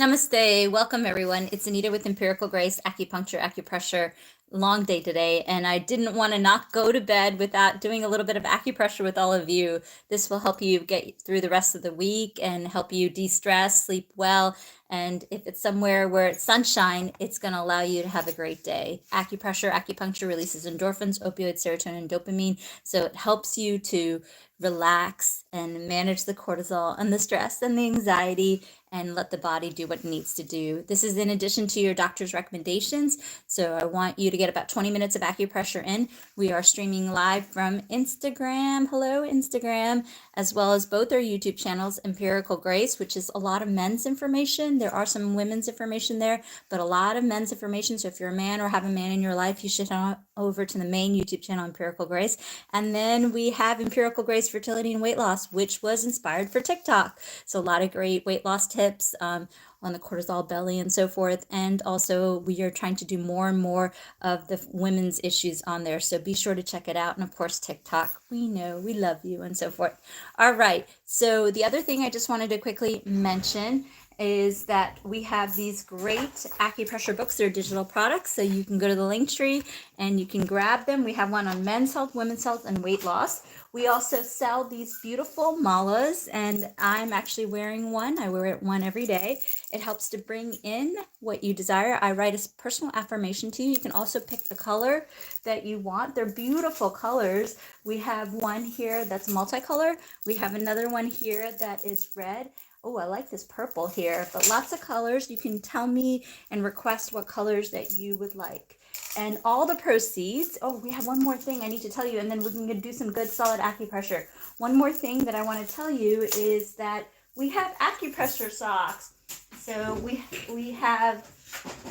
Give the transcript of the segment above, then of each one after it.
Namaste. Welcome, everyone. It's Anita with Empirical Grace, Acupuncture, Acupressure. Long day today, and I didn't want to not go to bed without doing a little bit of acupressure with all of you. This will help you get through the rest of the week and help you de-stress, sleep well, and if it's somewhere where it's sunshine, it's going to allow you to have a great day. Acupuncture releases endorphins, opioids, serotonin, dopamine, so it helps you to relax and manage the cortisol and the stress and the anxiety and let the body do what it needs to do. This is in addition to your doctor's recommendations. So I want you to get about 20 minutes of acupressure in. We are streaming live from Instagram. Hello, Instagram, as well as both our YouTube channels, Empirical Grace, which is a lot of men's information. There are some women's information there, but a lot of men's information. So if you're a man or have a man in your life, you should head on over to the main YouTube channel, Empirical Grace. And then we have Empirical Grace Fertility and Weight Loss, which was inspired for TikTok. So a lot of great weight loss tips on the cortisol belly and so forth. And also we are trying to do more and more of the women's issues on there. So be sure to check it out. And of course, TikTok, we know, we love you and so forth. All right. So the other thing I just wanted to quickly mention is that we have these great acupressure books. They're digital products, so you can go to the link tree and you can grab them. We have one on men's health, women's health, and weight loss. We also sell these beautiful malas, and I'm actually wearing one. I wear one every day. It helps to bring in what you desire. I write a personal affirmation to you. You can also pick the color that you want. They're beautiful colors. We have one here that's multicolor. We have another one here that is red. Oh, I like this purple here, but lots of colors. You can tell me and request what colors that you would like. And all the proceeds, oh, we have one more thing I need to tell you, and then we're going to do some good solid acupressure. One more thing that I want to tell you is that we have acupressure socks. So we have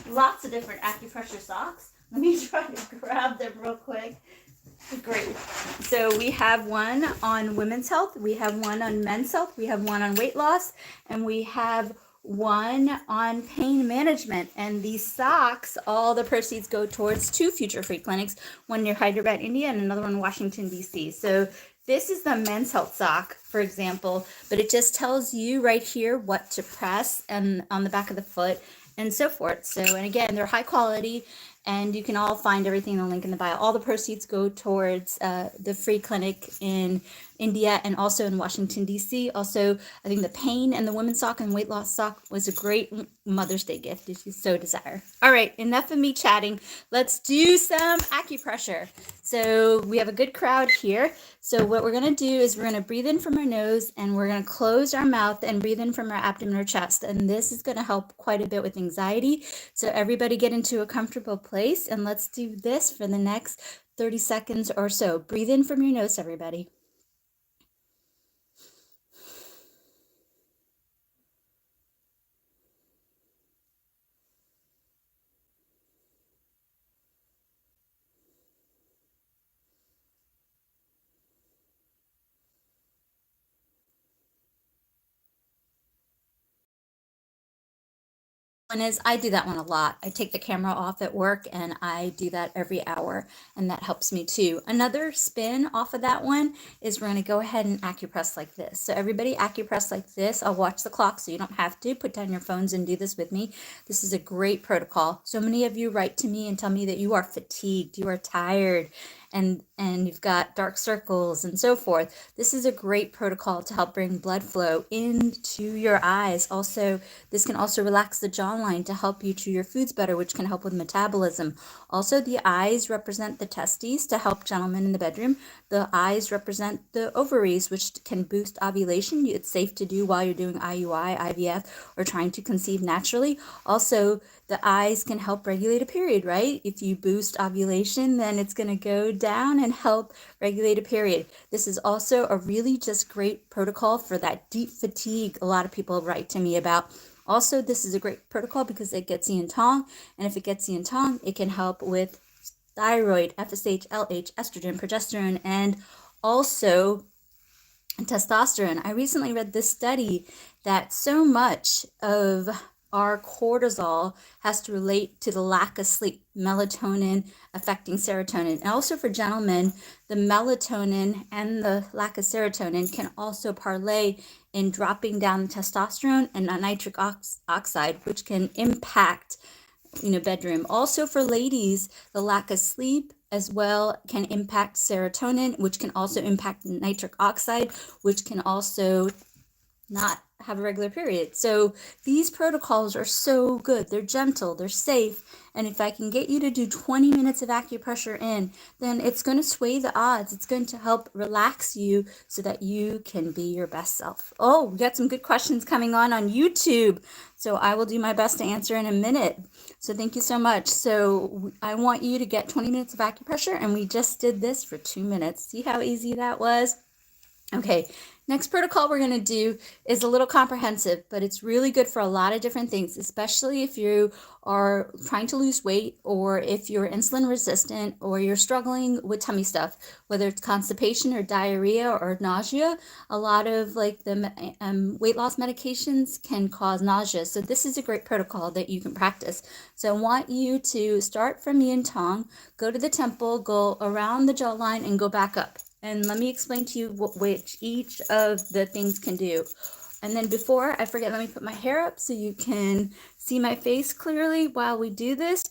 lots of different acupressure socks. Let me try to grab them real quick. Great. So we have one on women's health, we have one on men's health, we have one on weight loss, and we have one on pain management. And these socks, all the proceeds go towards two future free clinics, one near Hyderabad, India, and another one in Washington, D.C. So this is the men's health sock, for example, but it just tells you right here what to press and on the back of the foot and so forth. So, and again, they're high quality, and you can all find everything in the link in the bio. All the proceeds go towards the free clinic in India and also in Washington, D.C. Also, I think the pain and the women's sock and weight loss sock was a great Mother's Day gift if you so desire. All right, enough of me chatting. Let's do some acupressure. So we have a good crowd here. So what we're going to do is we're going to breathe in from our nose, and we're going to close our mouth and breathe in from our abdomen or chest. And this is going to help quite a bit with anxiety. So everybody get into a comfortable place, and let's do this for the next 30 seconds or so. Breathe in from your nose, everybody. One is I do that one a lot. I take the camera off at work and I do that every hour, and that helps me too. Another spin off of that one is we're going to go ahead and acupress like this. So everybody acupress like this. I'll watch the clock so you don't have to. Put down your phones and do this with me. This is a great protocol. So many of you write to me and tell me that you are fatigued, you are tired, and you've got dark circles and so forth. This is a great protocol to help bring blood flow into your eyes. Also, this can also relax the jawline to help you chew your foods better, which can help with metabolism. Also, the eyes represent the testes to help gentlemen in the bedroom. The eyes represent the ovaries, which can boost ovulation. It's safe to do while you're doing IUI, IVF, or trying to conceive naturally. Also, the eyes can help regulate a period, right? If you boost ovulation, then it's going to go down and help regulate a period. This is also a really just great protocol for that deep fatigue a lot of people write to me about. Also, this is a great protocol because it gets yin tong, and if it gets yin tong, it can help with thyroid, FSH, LH, estrogen, progesterone, and also testosterone. I recently read this study that so much of our cortisol has to relate to the lack of sleep, melatonin affecting serotonin. And also for gentlemen, the melatonin and the lack of serotonin can also parlay in dropping down testosterone and nitric oxide, which can impact bedroom. Also for ladies, the lack of sleep as well can impact serotonin, which can also impact nitric oxide, which can also not have a regular period. So these protocols are so good. They're gentle, they're safe. And if I can get you to do 20 minutes of acupressure in, then it's going to sway the odds. It's going to help relax you so that you can be your best self. Oh, we got some good questions coming on YouTube. So I will do my best to answer in a minute. So thank you so much. So I want you to get 20 minutes of acupressure, and we just did this for 2 minutes. See how easy that was? Okay, next protocol we're going to do is a little comprehensive, but it's really good for a lot of different things, especially if you are trying to lose weight, or if you're insulin resistant, or you're struggling with tummy stuff, whether it's constipation or diarrhea or nausea. A lot of the weight loss medications can cause nausea. So this is a great protocol that you can practice. So I want you to start from yin tong, go to the temple, go around the jawline, and go back up. And let me explain to you which each of the things can do. And then before I forget, let me put my hair up so you can see my face clearly while we do this.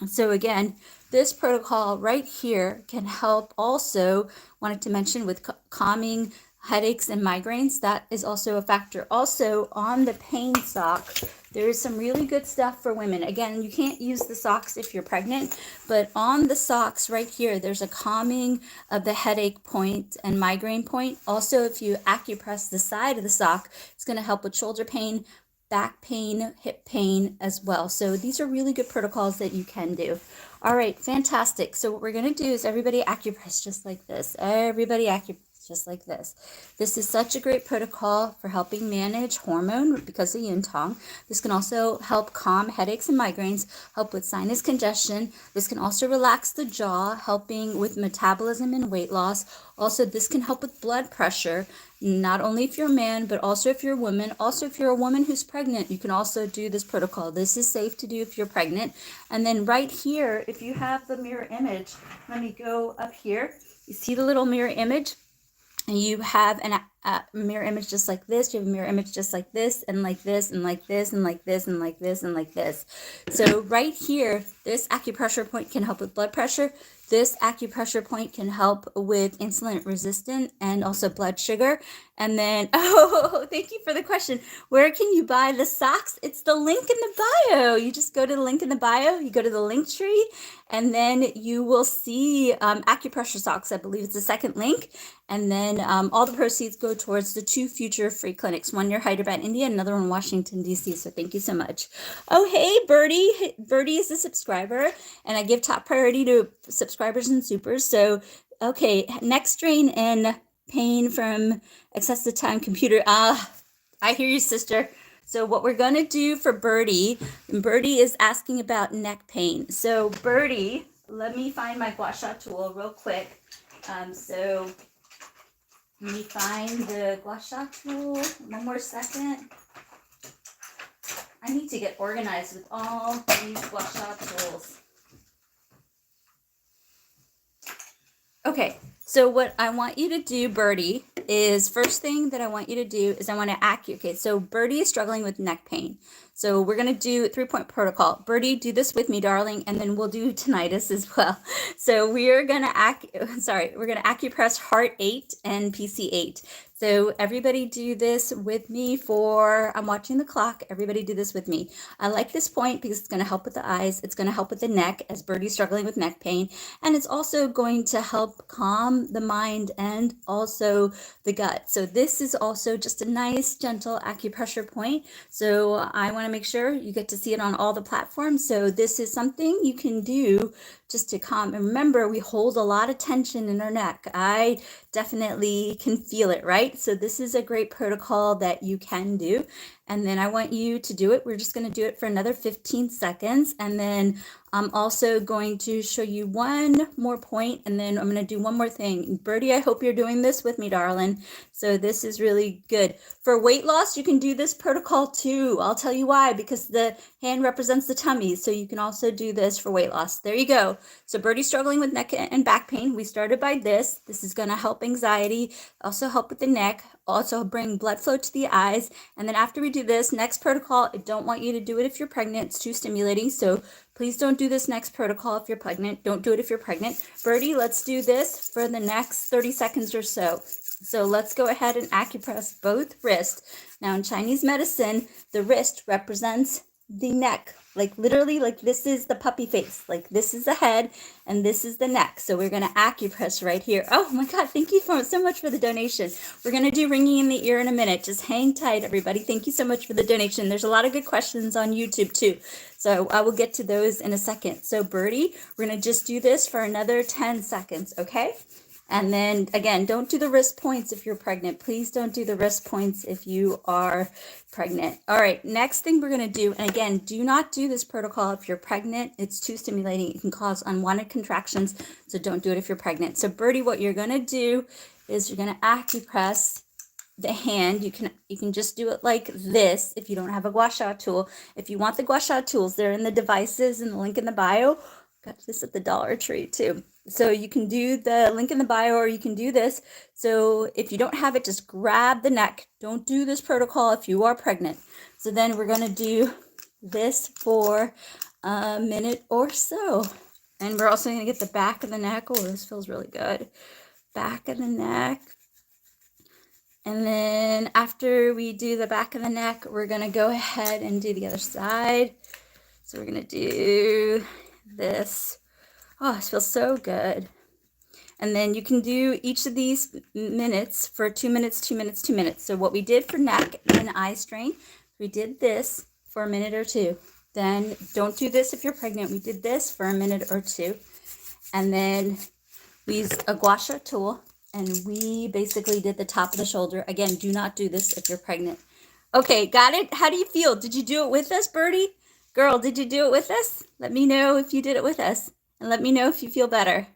So again, this protocol right here can help also, wanted to mention, with calming headaches and migraines. That is also a factor. Also on the pain sock, there's some really good stuff for women. Again, you can't use the socks if you're pregnant, but on the socks right here, there's a calming of the headache point and migraine point. Also, if you acupress the side of the sock, it's going to help with shoulder pain, back pain, hip pain as well. So these are really good protocols that you can do. All right, fantastic. So what we're going to do is everybody acupress just like this. Everybody acupress just like this. This is such a great protocol for helping manage hormone because of yin tong. This can also help calm headaches and migraines, help with sinus congestion. This can also relax the jaw, helping with metabolism and weight loss. Also, this can help with blood pressure, not only if you're a man, but also if you're a woman. Also, if you're a woman who's pregnant, you can also do this protocol. This is safe to do if you're pregnant. And then right here, if you have the mirror image, let me go up here. You see the little mirror image? And you have a mirror image just like this. You have a mirror image just like this, and like this, and like this, and like this, and like this, and like this. So right here, this acupressure point can help with blood pressure. This acupressure point can help with insulin resistant and also blood sugar. And then, oh, thank you for the question. Where can you buy the socks? It's the link in the bio. You just go to the link in the bio. You go to the link tree, and then you will see acupressure socks. I believe it's the second link. And then all the proceeds go towards the 2 future free clinics, one near Hyderabad, India, and another one in Washington, D.C. So thank you so much. Oh, hey, Birdie. Birdie is a subscriber, and I give top priority to subscribers and supers. So, okay, neck strain and pain from excessive time computer. I hear you, sister. So what we're going to do for Birdie is asking about neck pain. So Birdie, let me find my gua sha tool real quick. So let me find the gua sha tool. One more second. I need to get organized with all these gua sha tools. Okay, so what I want you to do, Birdie, is first thing that I want you to do is I want to okay, so Birdie is struggling with neck pain. So we're going to do a 3-point protocol. Birdie, do this with me, darling, and then we'll do tinnitus as well. So we're going to acupress heart 8 and PC 8. So everybody do this with me I'm watching the clock. Everybody do this with me. I like this point because it's going to help with the eyes. It's going to help with the neck as Birdie's struggling with neck pain. And it's also going to help calm the mind and also the gut. So this is also just a nice, gentle acupressure point. So I want to make sure you get to see it on all the platforms. So this is something you can do just to calm. And remember, we hold a lot of tension in our neck. I definitely can feel it, right? So this is a great protocol that you can do. And then I want you to do it. We're just going to do it for another 15 seconds. And then I'm also going to show you one more point, and then I'm going to do one more thing. Birdie, I hope you're doing this with me, darling. So this is really good. For weight loss, you can do this protocol too. I'll tell you why, because the hand represents the tummy. So you can also do this for weight loss. There you go. So Birdie's struggling with neck and back pain. We started by this. This is going to help anxiety, also help with the neck, also bring blood flow to the eyes. And then after we do this next protocol, I don't want you to do it if you're pregnant. It's too stimulating. So please don't do this next protocol if you're pregnant. Don't do it if you're pregnant. Birdie, let's do this for the next 30 seconds or so. So let's go ahead and acupress both wrists. Now in Chinese medicine, the wrist represents the neck. Like literally, like this is the puppy face. Like this is the head and this is the neck. So we're going to acupress right here. Oh my God, thank you so much for the donation. We're going to do ringing in the ear in a minute. Just hang tight, everybody. Thank you so much for the donation. There's a lot of good questions on YouTube too. So I will get to those in a second. So Birdie, we're going to just do this for another 10 seconds, okay? And then again, don't do the wrist points if you're pregnant. Please don't do the wrist points if you are pregnant. All right, next thing we're going to do, and again, do not do this protocol if you're pregnant. It's too stimulating. It can cause unwanted contractions, so don't do it if you're pregnant. So Birdie, what you're going to do is you're going to acupress the hand. You can just do it like this if you don't have a gua sha tool. If you want the gua sha tools, they're in the devices and the link in the bio. Got this at the Dollar Tree too. So you can do the link in the bio, or you can do this. So if you don't have it, just grab the neck. Don't do this protocol if you are pregnant. So then we're going to do this for a minute or so. And we're also going to get the back of the neck. Oh, this feels really good. Back of the neck. And then after we do the back of the neck, we're going to go ahead and do the other side. So we're going to do this. Oh, this feels so good. And then you can do each of these minutes for 2 minutes, 2 minutes, 2 minutes. So what we did for neck and eye strain, we did this for a minute or two. Then don't do this if you're pregnant. We did this for a minute or two. And then we used a gua sha tool, and we basically did the top of the shoulder. Again, do not do this if you're pregnant. Okay, got it? How do you feel? Did you do it with us, Birdie? Girl, did you do it with us? Let me know if you did it with us. And let me know if you feel better.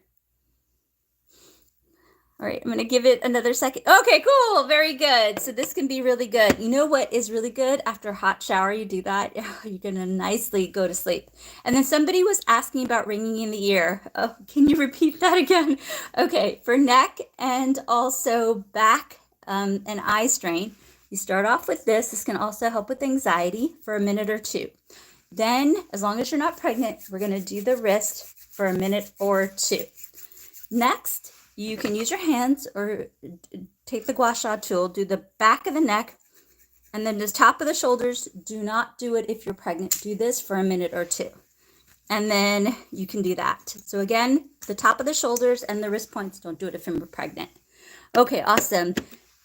All right, I'm going to give it another second. Okay, cool. Very good. So this can be really good. You know what is really good? After a hot shower, you do that. You're going to nicely go to sleep. And then somebody was asking about ringing in the ear. Oh, can you repeat that again? Okay, for neck and also back and eye strain, you start off with this. This can also help with anxiety for a minute or two. Then, as long as you're not pregnant, we're going to do the wrist for a minute or two. Next, you can use your hands or take the gua sha tool, do the back of the neck, and then the top of the shoulders. Do not do it if you're pregnant. Do this for a minute or two. And then you can do that. So again, the top of the shoulders and the wrist points. Don't do it if you're pregnant. Okay, awesome.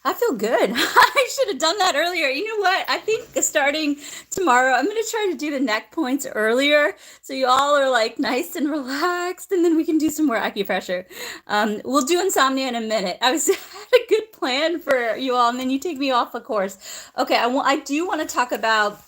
I feel good. I should have done that earlier. You know what? I think starting tomorrow, I'm going to try to do the neck points earlier, so you all are like nice and relaxed, and then we can do some more acupressure. We'll do insomnia in a minute. I had a good plan for you all, and then you take me off a course. Okay, I do want to talk about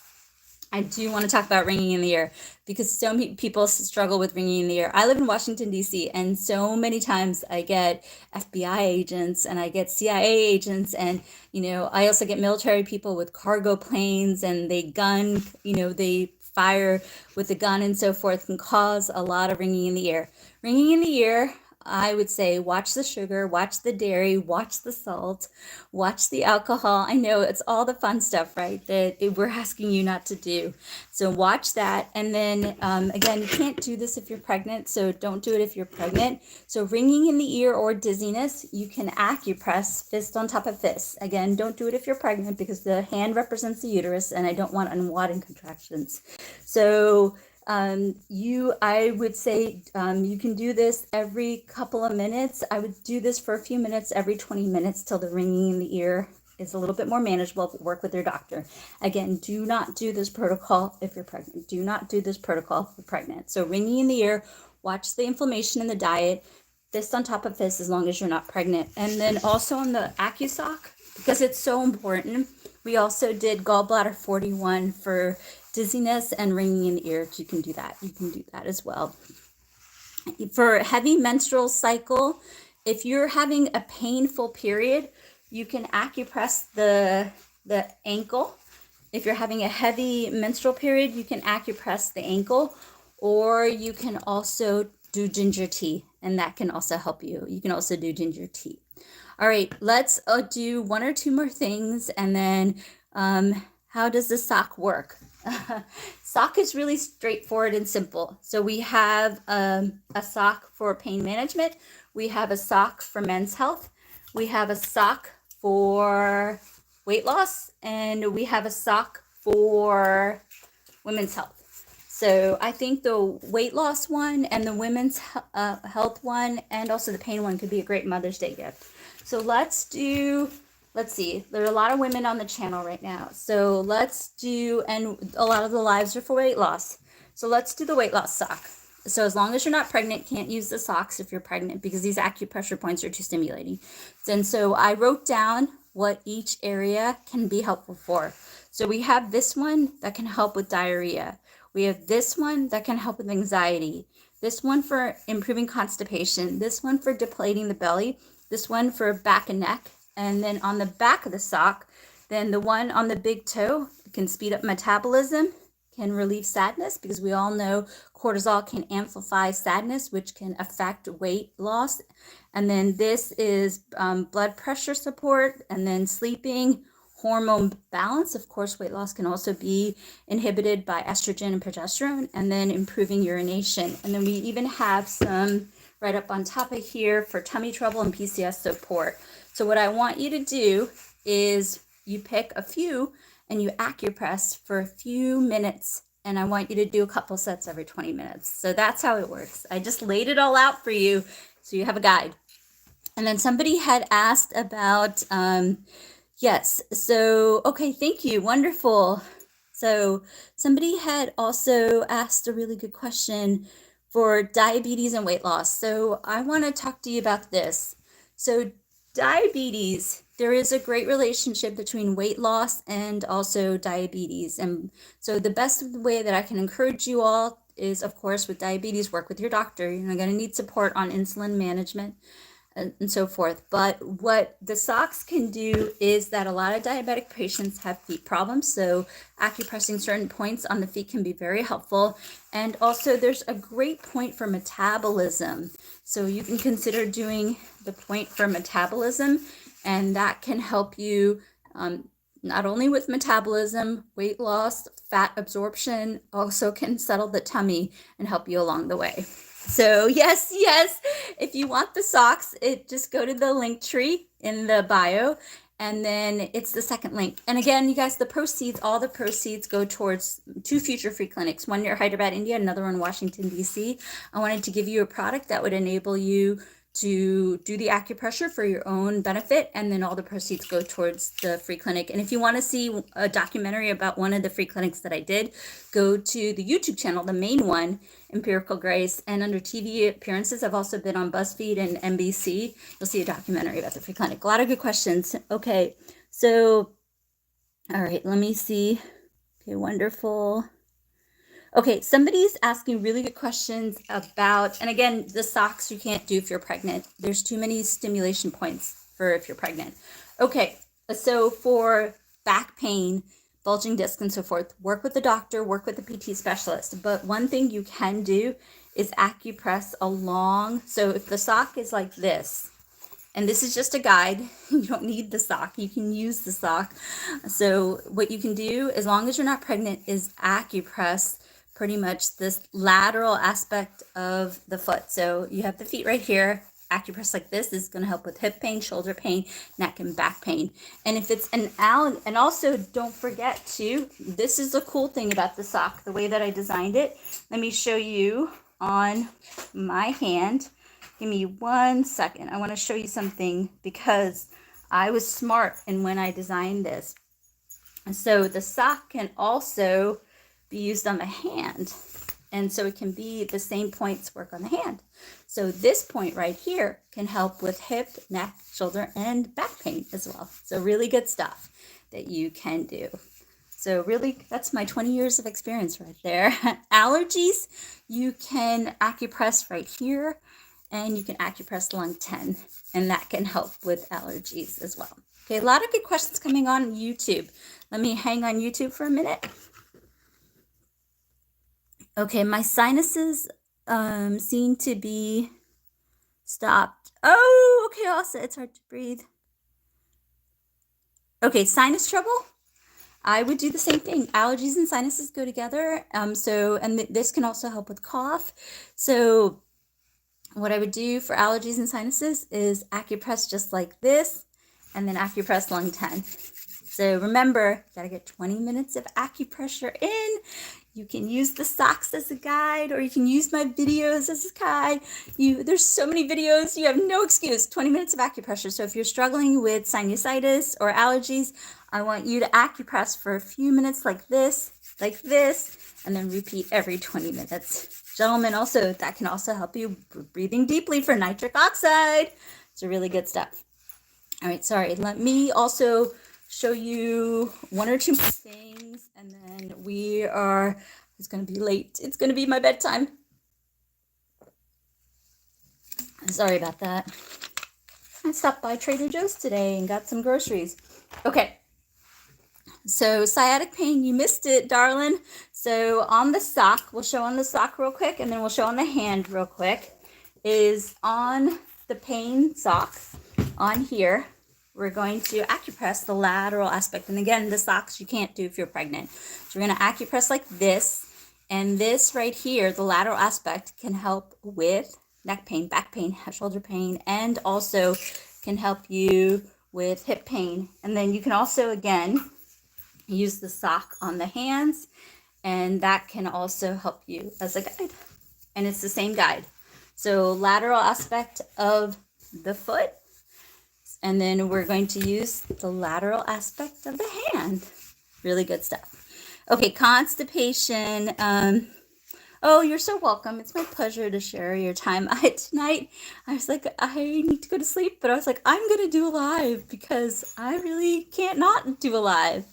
ringing in the ear, because so many people struggle with ringing in the ear. I live in Washington, D.C., and so many times I get FBI agents and I get CIA agents, and, I also get military people with cargo planes, and they fire with the gun and so forth, can cause a lot of ringing in the ear. Ringing in the ear, I would say watch the sugar, watch the dairy, watch the salt, watch the alcohol. I know it's all the fun stuff, right, that we're asking you not to do. So watch that. And then again, you can't do this if you're pregnant, so don't do it if you're pregnant. So ringing in the ear or dizziness, you can acupress fist on top of fist. Again, don't do it if you're pregnant, because the hand represents the uterus, and I don't want unwanted contractions. So I would say you can do this every couple of minutes. I would do this for a few minutes every 20 minutes till the ringing in the ear is a little bit more manageable, but work with your doctor. Again, do not do this protocol if you're pregnant. Do not do this protocol if you're pregnant. So ringing in the ear, watch the inflammation in the diet, fist on top of fist as long as you're not pregnant. And then also on the AccuSock, because it's so important, We also did gallbladder 41 for dizziness and ringing in the ears. You can do that. You can do that as well. For heavy menstrual cycle, if you're having a painful period, you can acupress the ankle. If you're having a heavy menstrual period, you can acupress the ankle, or you can also do ginger tea, and that can also help you. You can also do ginger tea. All right, let's do one or two more things, and then how does the sock work? Sock is really straightforward and simple. So we have a sock for pain management. We have a sock for men's health. We have a sock for weight loss, and we have a sock for women's health. So I think the weight loss one and the women's health one and also the pain one could be a great Mother's Day gift. So let's see, there are a lot of women on the channel right now. So let's do, and a lot of the lives are for weight loss. So let's do the weight loss sock. So as long as you're not pregnant, can't use the socks if you're pregnant because these acupressure points are too stimulating. And so I wrote down what each area can be helpful for. So we have this one that can help with diarrhea. We have this one that can help with anxiety. This one for improving constipation. This one for deflating the belly. This one for back and neck. And then on the back of the sock, then the one on the big toe can speed up metabolism, can relieve sadness, because we all know cortisol can amplify sadness, which can affect weight loss. And then this is blood pressure support, and then sleeping, hormone balance. Of course, weight loss can also be inhibited by estrogen and progesterone, and then improving urination. And then we even have some right up on top of here for tummy trouble and PCOS support. So what I want you to do is you pick a few and you acupress for a few minutes, and I want you to do a couple sets every 20 minutes. So that's how it works. I just laid it all out for you so you have a guide. And then somebody had asked about, yes, so, okay, thank you, wonderful. So somebody had also asked a really good question for diabetes and weight loss. So I want to talk to you about this. So diabetes, there is a great relationship between weight loss and also diabetes. And so the best way that I can encourage you all is, of course, with diabetes, work with your doctor. You're going to need support on insulin management and so forth. But what the socks can do is that a lot of diabetic patients have feet problems. So acupressing certain points on the feet can be very helpful. And also there's a great point for metabolism. So you can consider doing the point for metabolism, and that can help you not only with metabolism, weight loss, fat absorption, also can settle the tummy and help you along the way. So yes, if you want the socks, just go to the link tree in the bio, and then it's the second link. And again, you guys, all the proceeds go towards 2 future free clinics, one near Hyderabad, India, another one in Washington, D.C. I wanted to give you a product that would enable you to do the acupressure for your own benefit, and then all the proceeds go towards the free clinic. And if you want to see a documentary about one of the free clinics that I did, go to the YouTube channel, the main one, Empirical Grace, and under TV appearances, I've also been on BuzzFeed and NBC. You'll see a documentary about the free clinic. A lot of good questions. Okay, so, all right, let me see. Okay, wonderful. Okay, somebody's asking really good questions about, and again, the socks you can't do if you're pregnant. There's too many stimulation points for if you're pregnant. Okay, so for back pain, bulging disc and so forth, work with the doctor, work with the PT specialist. But one thing you can do is acupress along. So if the sock is like this, and this is just a guide, you don't need the sock, you can use the sock. So what you can do, as long as you're not pregnant, is acupress pretty much this lateral aspect of the foot. So you have the feet right here, acupress like this is going to help with hip pain, shoulder pain, neck and back pain. And if it's and also don't forget to, this is the cool thing about the sock, the way that I designed it. Let me show you on my hand. Give me 1 second. I want to show you something because I was smart in when I designed this. And so the sock can also be used on the hand, and so it can be the same points work on the hand. So this point right here can help with hip, neck, shoulder, and back pain as well. So really good stuff that you can do. So really, that's my 20 years of experience right there. Allergies, you can acupress right here, and you can acupress lung 10, and that can help with allergies as well. Okay, a lot of good questions coming on YouTube. Let me hang on YouTube for a minute. Okay, my sinuses seem to be stopped. Oh, okay, also, it's hard to breathe. Okay, sinus trouble. I would do the same thing. Allergies and sinuses go together. This can also help with cough. So what I would do for allergies and sinuses is acupress just like this, and then acupress lung 10. So remember, you gotta get 20 minutes of acupressure in. You can use the socks as a guide, or you can use my videos as a guide. There's so many videos, you have no excuse. 20 minutes of acupressure. So if you're struggling with sinusitis or allergies, I want you to acupress for a few minutes like this, and then repeat every 20 minutes. Gentlemen, also, that can also help you breathing deeply for nitric oxide. It's really good stuff. All right, sorry. Let me also show you one or two more things, and then it's going to be late. It's going to be my bedtime. Sorry about that. I stopped by Trader Joe's today and got some groceries. Okay. So sciatic pain, you missed it, darling. So on the sock, we'll show on the sock real quick, and then we'll show on the hand real quick, is on the pain sock on here. We're going to acupress the lateral aspect. And again, the socks you can't do if you're pregnant. So we're going to acupress like this. And this right here, the lateral aspect, can help with neck pain, back pain, shoulder pain, and also can help you with hip pain. And then you can also, again, use the sock on the hands, and that can also help you as a guide. And it's the same guide. So lateral aspect of the foot, and then we're going to use the lateral aspect of the hand. Really good stuff. Okay, constipation. Oh, you're so welcome. It's my pleasure to share your time. Tonight, I was like, I need to go to sleep, but I was like, I'm going to do a live because I really can't not do a live.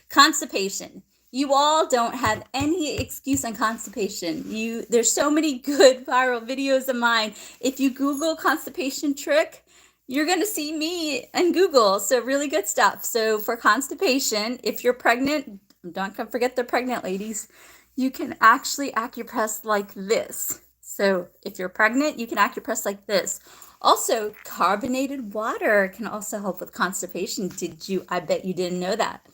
Constipation. You all don't have any excuse on constipation. There's so many good viral videos of mine. If you Google constipation trick, you're going to see me and Google. So really good stuff. So for constipation, if you're pregnant, don't forget the pregnant ladies, you can actually acupress like this. So if you're pregnant, you can acupress like this. Also, carbonated water can also help with constipation. I bet you didn't know that.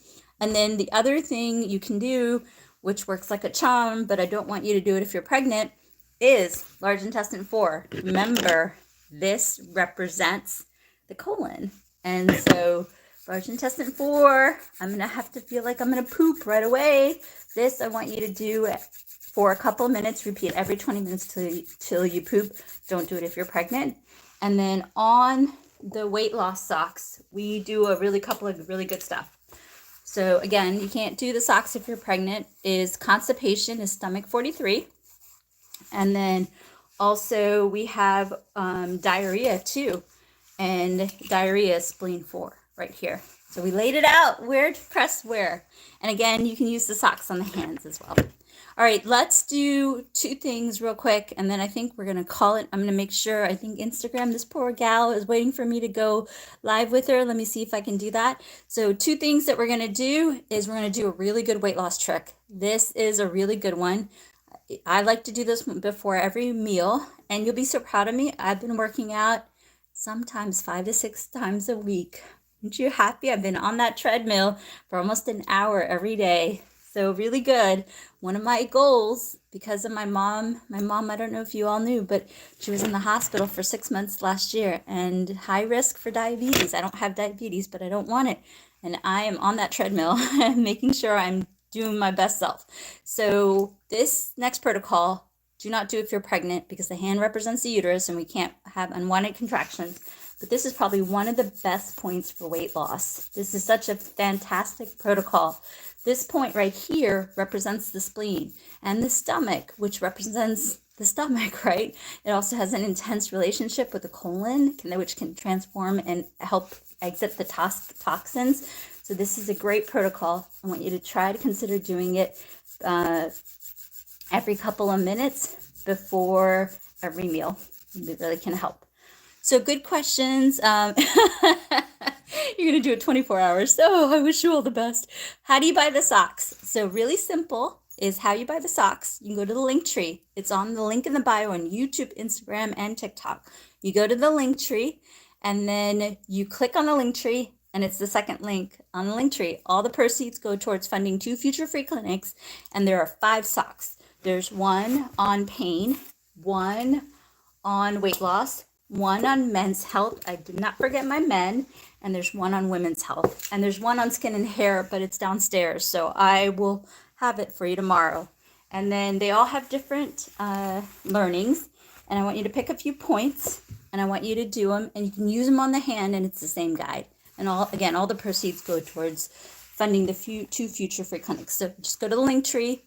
And then the other thing you can do, which works like a charm, but I don't want you to do it if you're pregnant, is large intestine 4. Remember, this represents the colon. And so large intestine 4, I'm going to have to feel like I'm going to poop right away. This I want you to do for a couple of minutes. Repeat every 20 minutes till you poop. Don't do it if you're pregnant. And then on the weight loss socks, we do a couple of really good stuff. So again, you can't do the socks if you're pregnant. Is constipation is stomach 43. And then also we have diarrhea too. And diarrhea is spleen 4 right here. So we laid it out where to press where. And again, you can use the socks on the hands as well. All right, let's do two things real quick. And then I think we're going to call it. I'm going to make sure, I think Instagram, this poor gal is waiting for me to go live with her. Let me see if I can do that. So two things that we're going to do is we're going to do a really good weight loss trick. This is a really good one. I like to do this before every meal, and you'll be so proud of me. I've been working out sometimes 5 to 6 times a week. Aren't you happy? I've been on that treadmill for almost an hour every day. So really good. One of my goals, because of my mom, I don't know if you all knew, but she was in the hospital for 6 months last year and high risk for diabetes. I don't have diabetes, but I don't want it. And I am on that treadmill making sure I'm doing my best self. So this next protocol, do not do if you're pregnant, because the hand represents the uterus and we can't have unwanted contractions. But this is probably one of the best points for weight loss. This is such a fantastic protocol. This point right here represents the spleen, and the stomach, which represents the stomach, right? It also has an intense relationship with the colon, which can transform and help exit the toxins. So this is a great protocol. I want you to try to consider doing it every couple of minutes before every meal. It really can help. So good questions. You're going to do it 24 hours. So I wish you all the best. How do you buy the socks? So really simple is how you buy the socks. You can go to the link tree. It's on the link in the bio on YouTube, Instagram, and TikTok. You go to the link tree and then you click on the link tree, and it's the second link on the link tree. All the proceeds go towards funding 2 future free clinics, and there are 5 socks. There's one on pain, one on weight loss, one on men's health. I did not forget my men. And there's one on women's health. And there's one on skin and hair, but it's downstairs. So I will have it for you tomorrow. And then they all have different learnings. And I want you to pick a few points. And I want you to do them. And you can use them on the hand, and it's the same guide. And all the proceeds go towards funding the 2 future free clinics. So just go to the link tree,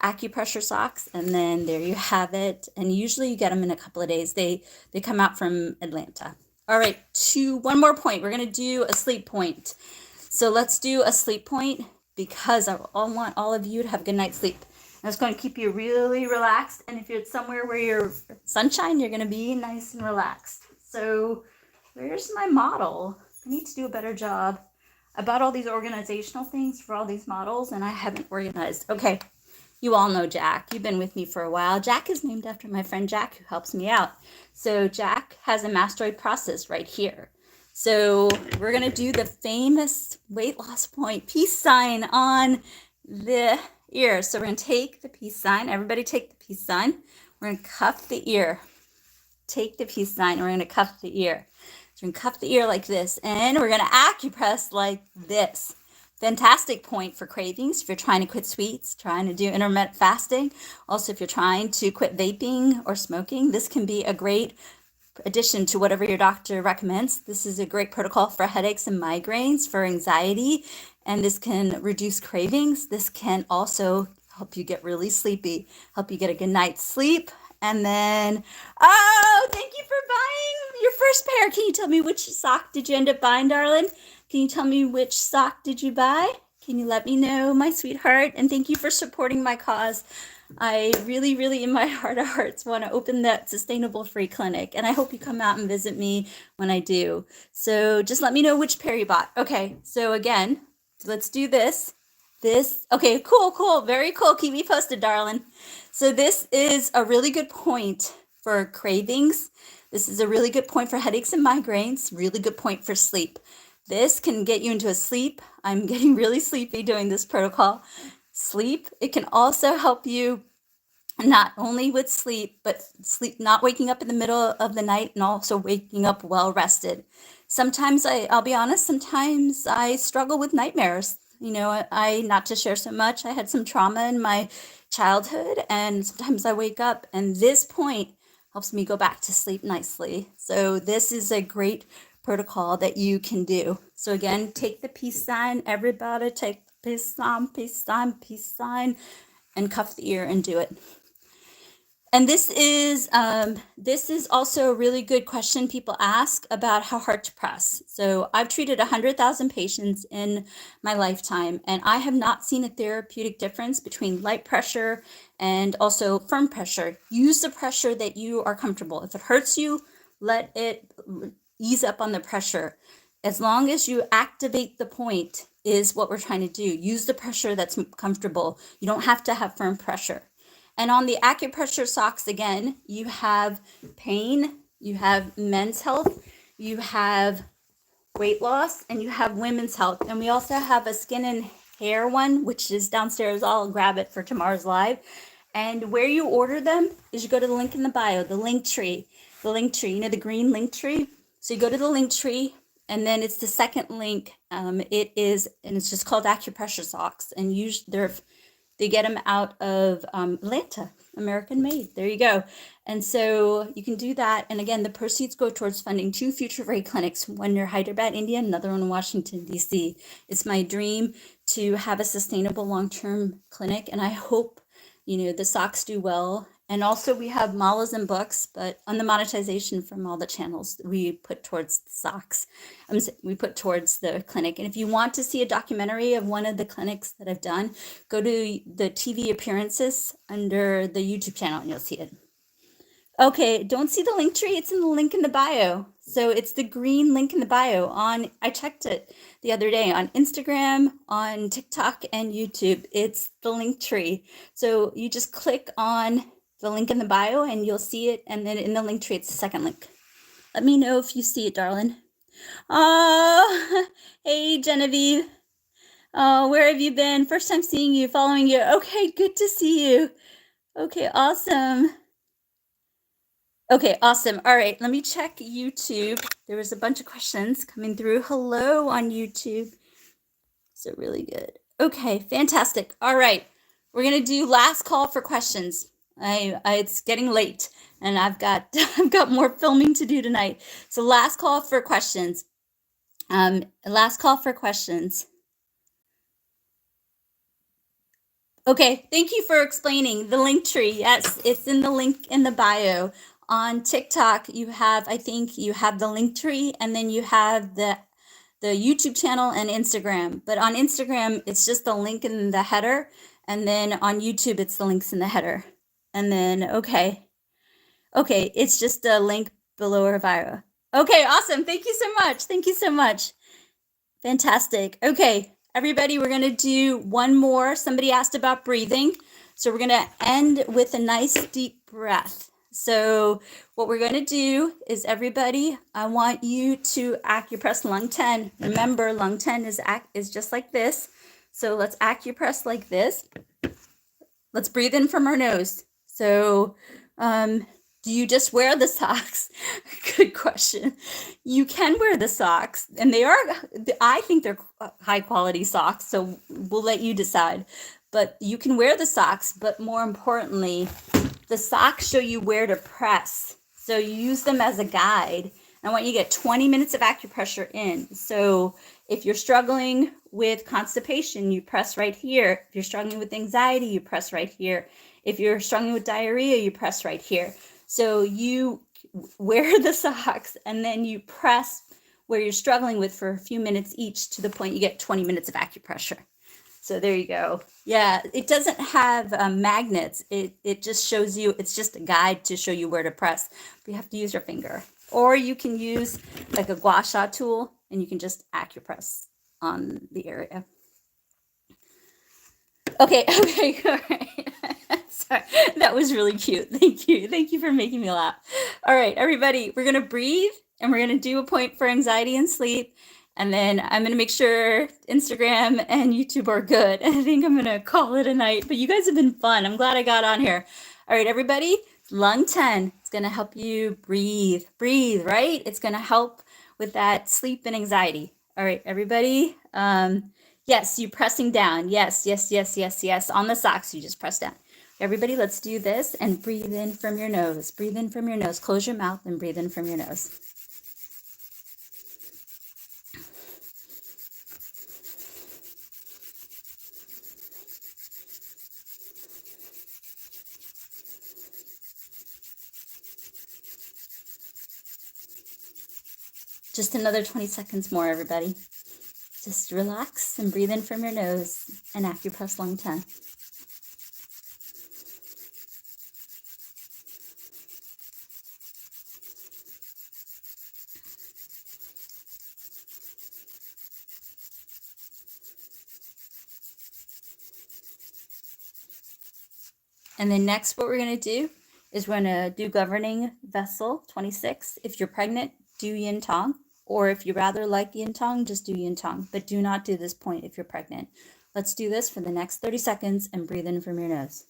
Acupressure socks, and then there you have it. And usually you get them in a couple of days. They come out from Atlanta. All right, one more point. We're going to do a sleep point. So let's do a sleep point because I want all of you to have a good night's sleep. And it's going to keep you really relaxed. And if you're somewhere where you're sunshine, you're going to be nice and relaxed. So where's my model? I need to do a better job about all these organizational things for all these models, and I haven't organized. Okay. You all know Jack. You've been with me for a while. Jack is named after my friend Jack, who helps me out. So Jack has a mastoid process right here. So we're going to do the famous weight loss point, peace sign on the ear. So we're going to take the peace sign. Everybody take the peace sign. We're going to cuff the ear. Take the peace sign, and we're going to cuff the ear. So we're going to cuff the ear like this, and we're going to acupress like this. Fantastic point for cravings if you're trying to quit sweets, trying to do intermittent fasting. Also, if you're trying to quit vaping or smoking, this can be a great addition to whatever your doctor recommends. This is a great protocol for headaches and migraines, for anxiety, and this can reduce cravings. This can also help you get really sleepy, help you get a good night's sleep. And then, oh, thank you for buying your first pair. Can you tell me which sock did you end up buying, darling? Can you tell me which sock did you buy? Can you let me know, my sweetheart? And thank you for supporting my cause. I really, really, in my heart of hearts, want to open that sustainable free clinic. And I hope you come out and visit me when I do. So just let me know which pair you bought. Okay, so again, let's do this. Okay, cool, very cool. Keep me posted, darling. So this is a really good point for cravings. This is a really good point for headaches and migraines. Really good point for sleep. This can get you into a sleep. I'm getting really sleepy doing this protocol. Sleep. It can also help you not only with sleep, but sleep, not waking up in the middle of the night, and also waking up well rested. Sometimes I'll be honest, sometimes I struggle with nightmares. You know, not to share so much, I had some trauma in my childhood, and sometimes I wake up and this point helps me go back to sleep nicely. So this is a great protocol that you can do. So again, take the peace sign. Everybody take the peace sign, and cuff the ear and do it. And this is also a really good question people ask about how hard to press. So I've treated 100,000 patients in my lifetime, and I have not seen a therapeutic difference between light pressure and also firm pressure. Use the pressure that you are comfortable. If it hurts you, let it ease up on the pressure. As long as you activate the point is what we're trying to do. Use the pressure that's comfortable. You don't have to have firm pressure. And on the acupressure socks, again, you have pain, you have men's health, you have weight loss, and you have women's health. And we also have a skin and hair one, which is downstairs. I'll grab it for tomorrow's live. And where you order them is you go to the link in the bio, the link tree, you know, the green link tree. So you go to the link tree, and then it's the second link. It's just called acupressure socks. And usually they get them out of Atlanta, American made. There you go. And so you can do that. And again, the proceeds go towards funding 2 future free clinics, one near Hyderabad, India, another one in Washington, D.C. It's my dream to have a sustainable long-term clinic. And I hope, you know, the socks do well And also we have malas and books, but on the monetization from all the channels, we put towards the socks. We put towards the clinic. And if you want to see a documentary of one of the clinics that I've done, go to the TV appearances under the YouTube channel and you'll see it. Okay, don't see the link tree? It's in the link in the bio. So it's the green link in the bio I checked it the other day on Instagram, on TikTok, and YouTube. It's the link tree. So you just click on the link in the bio and you'll see it. And then in the link tree, it's the second link. Let me know if you see it, darling. Oh, hey, Genevieve. Oh, where have you been? First time seeing you, following you. Okay, good to see you. Okay, awesome. Okay, awesome. All right, let me check YouTube. There was a bunch of questions coming through. Hello on YouTube. So really good. Okay, fantastic. All right, we're gonna do last call for questions. It's getting late, and I've got I've got more filming to do tonight. So last call for questions. Last call for questions. Okay, thank you for explaining the link tree. Yes, it's in the link in the bio. On TikTok, I think you have the link tree, and then you have the YouTube channel and Instagram. But on Instagram, it's just the link in the header, and then on YouTube, it's the links in the header. And then, okay, it's just a link below our bio. Okay, awesome. Thank you so much. Thank you so much. Fantastic. Okay, everybody, we're going to do one more. Somebody asked about breathing. So we're going to end with a nice deep breath. So what we're going to do is, everybody, I want you to acupress lung 10. Remember, lung 10 is just like this. So let's acupress like this. Let's breathe in from our nose. So do you just wear the socks? Good question. You can wear the socks, and I think they're high quality socks, so we'll let you decide. But you can wear the socks, but more importantly, the socks show you where to press. So you use them as a guide. I want you to get 20 minutes of acupressure in. So if you're struggling with constipation, you press right here. If you're struggling with anxiety, you press right here. If you're struggling with diarrhea, you press right here. So you wear the socks and then you press where you're struggling with for a few minutes each, to the point you get 20 minutes of acupressure. So there you go. Yeah, it doesn't have magnets. It just shows you, it's just a guide to show you where to press. But you have to use your finger. Or you can use like a gua sha tool and you can just acupress on the area. Okay, all right. Sorry, that was really cute. Thank you. Thank you for making me laugh. All right, everybody, we're gonna breathe and we're gonna do a point for anxiety and sleep. And then I'm gonna make sure Instagram and YouTube are good. I think I'm gonna call it a night, but you guys have been fun. I'm glad I got on here. All right, everybody, lung 10. It's gonna help you breathe, right? It's gonna help with that sleep and anxiety. All right, everybody. Yes, you pressing down. Yes. On the socks, you just press down. Everybody, let's do this and breathe in from your nose. Breathe in from your nose. Close your mouth and breathe in from your nose. Just another 20 seconds more, everybody. Just relax and breathe in from your nose and acupress lung 10. And then next, what we're going to do is we're going to do governing vessel 26. If you're pregnant, do yin tong. Or if you rather like yin tong, just do yin tong. But do not do this point if you're pregnant. Let's do this for the next 30 seconds and breathe in from your nose.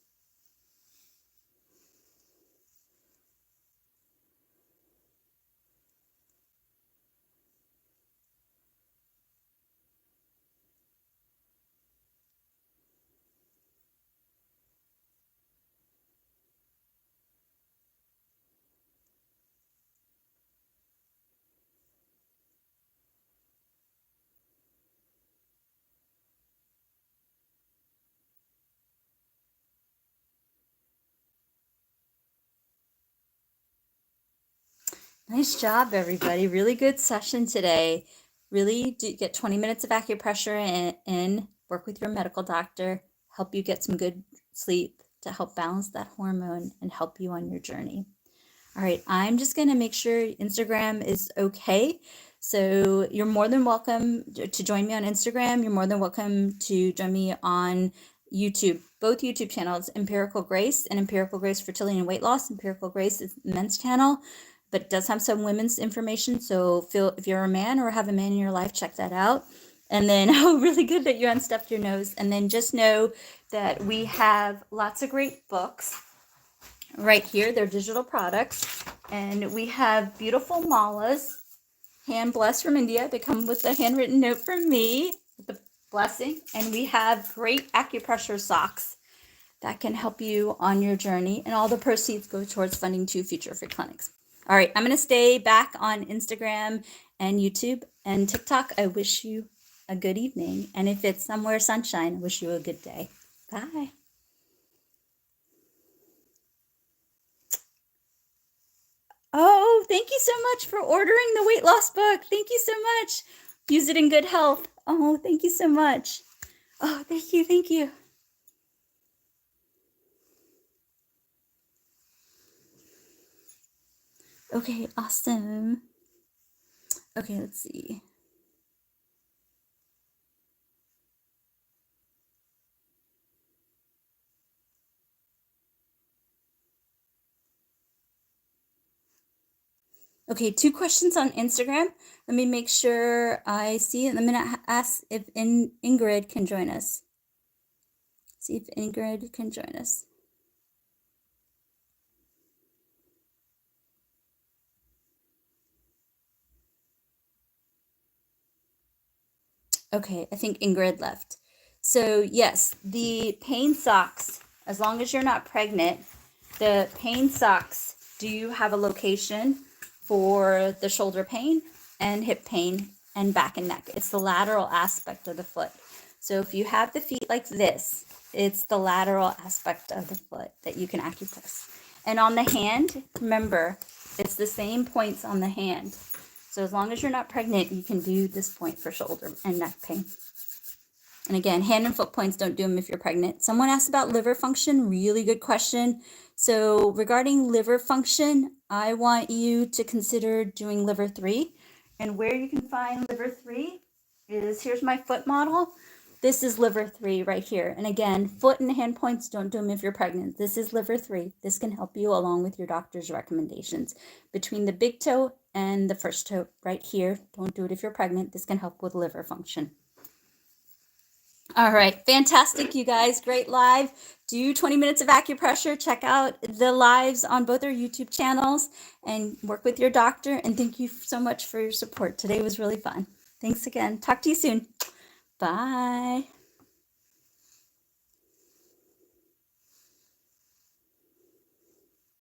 Nice job, everybody. Really good session today. Really do get 20 minutes of acupressure in, work with your medical doctor, help you get some good sleep to help balance that hormone and help you on your journey. All right, I'm just going to make sure Instagram is okay. So you're more than welcome to join me on Instagram. You're more than welcome to join me on YouTube, both YouTube channels, Empirical Grace and Empirical Grace Fertility and Weight Loss. Empirical Grace is the men's channel, but it does have some women's information. So if you're a man or have a man in your life, check that out. And then, oh, really good that you unstuffed your nose. And then just know that we have lots of great books right here. They're digital products. And we have beautiful malas, hand blessed from India. They come with a handwritten note from me, with the blessing. And we have great acupressure socks that can help you on your journey. And all the proceeds go towards funding 2 future free clinics. All right, I'm going to stay back on Instagram and YouTube and TikTok. I wish you a good evening. And if it's somewhere sunshine, I wish you a good day. Bye. Oh, thank you so much for ordering the weight loss book. Thank you so much. Use it in good health. Oh, thank you so much. Oh, thank you. Thank you. Okay, awesome. Okay, let's see. Okay, 2 questions on Instagram. Let me make sure I see it. I'm going to ask if Ingrid can join us. See if Ingrid can join us. Okay, I think Ingrid left. So yes, the pain socks, as long as you're not pregnant, the pain socks do have a location for the shoulder pain and hip pain and back and neck. It's the lateral aspect of the foot. So if you have the feet like this, it's the lateral aspect of the foot that you can acupress. And on the hand, remember, it's the same points on the hand. So as long as you're not pregnant, you can do this point for shoulder and neck pain. And again, hand and foot points, don't do them if you're pregnant. Someone asked about liver function. Really good question. So regarding liver function, I want you to consider doing liver 3. And where you can find liver 3 is, here's my foot model. This is liver 3 right here. And again, foot and hand points, don't do them if you're pregnant. This is liver 3. This can help you along with your doctor's recommendations. Between the big toe and the first toe right here, don't do it if you're pregnant. This can help with liver function. All right, fantastic, you guys. Great live. Do 20 minutes of acupressure. Check out the lives on both our YouTube channels and work with your doctor. And thank you so much for your support. Today was really fun. Thanks again. Talk to you soon. Bye.